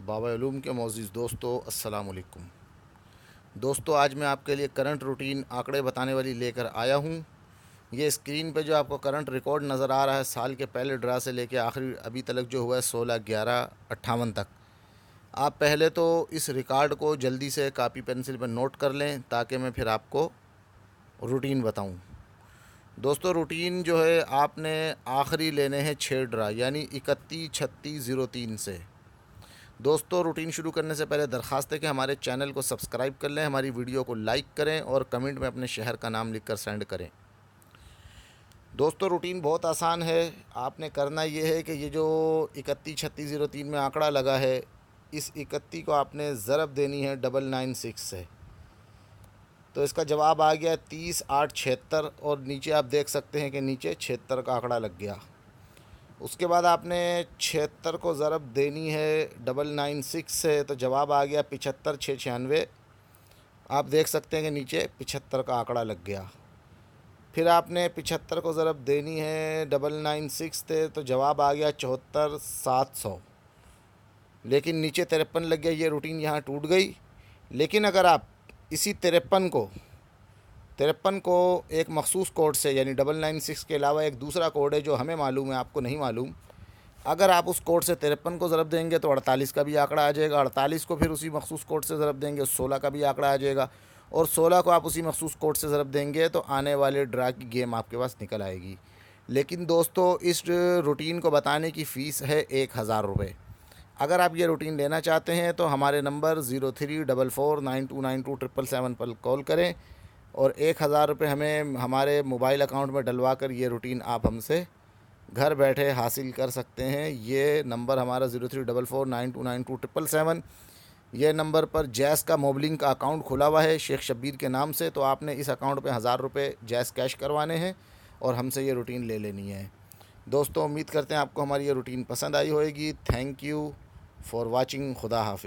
बाबा उलूम के मोअज़्ज़िज़ दोस्तों, अस्सलाम वालेकुम। दोस्तों, आज मैं आपके लिए करंट रूटीन आंकड़े बताने वाली लेकर आया हूँ। ये स्क्रीन पे जो आपको करंट रिकॉर्ड नज़र आ रहा है, साल के पहले ड्रा से लेके आखिरी अभी तक जो हुआ है 16/11/58 तक। आप पहले तो इस रिकॉर्ड को जल्दी से कापी पेंसिल पर नोट कर लें ताकि मैं फिर आपको रूटीन बताऊँ। दोस्तों, रूटीन जो है आपने आखिरी लेने हैं 6 ड्रा, यानी 31/36/03 से। दोस्तों, रूटीन शुरू करने से पहले दरख्वास्त है कि हमारे चैनल को सब्सक्राइब कर लें, हमारी वीडियो को लाइक करें और कमेंट में अपने शहर का नाम लिखकर सेंड करें। दोस्तों, रूटीन बहुत आसान है। आपने करना ये है कि ये जो 31/36/03 में आंकड़ा लगा है, इस 31 को आपने ज़रब देनी है 996 से। तो इसका जवाब आ गया 30/8/76 और नीचे आप देख सकते हैं कि नीचे 76 का आंकड़ा लग गया। उसके बाद आपने 76 को ज़रब देनी है 996 से, तो जवाब आ गया 75/696। आप देख सकते हैं कि नीचे 75 का आंकड़ा लग गया। फिर आपने 75 को ज़रब देनी है 996 से, तो जवाब आ गया 74/700, लेकिन नीचे 53 लग गया। ये रूटीन यहाँ टूट गई। लेकिन अगर आप इसी 53 को एक मखसूस कोड से, यानी 996 के अलावा एक दूसरा कोड है जो हमें मालूम है, आपको नहीं मालूम, अगर आप उस कोड से 53 को ज़रब देंगे तो 48 का भी आंकड़ा आ जाएगा। 48 को फिर उसी मखसूस कोड से ज़रब देंगे, 16 का भी आंकड़ा आ जाएगा। और 16 को आप उसी मखसूस कोड से ज़रब देंगे तो आने वाले ड्रा की गेम आपके पास निकल आएगी। लेकिन दोस्तों, इस रूटीन को बताने की फ़ीस है 1000 रुपये। अगर आप ये रूटीन लेना चाहते हैं तो हमारे नंबर 0344929277 पर कॉल करें और 1000 रुपये हमें हमारे मोबाइल अकाउंट में डलवा कर ये रूटीन आप हमसे घर बैठे हासिल कर सकते हैं। ये नंबर हमारा 0344929277। ये नंबर पर जैस का मोबलिंग का अकाउंट खुला हुआ है शेख शब्बीर के नाम से। तो आपने इस अकाउंट पे 1000 रुपये जैस कैश करवाने हैं और हमसे ये रूटीन ले लेनी है। दोस्तों, उम्मीद करते हैं आपको हमारी ये रूटीन पसंद आई होगी। Thank you for watching. खुदा हाफिज़।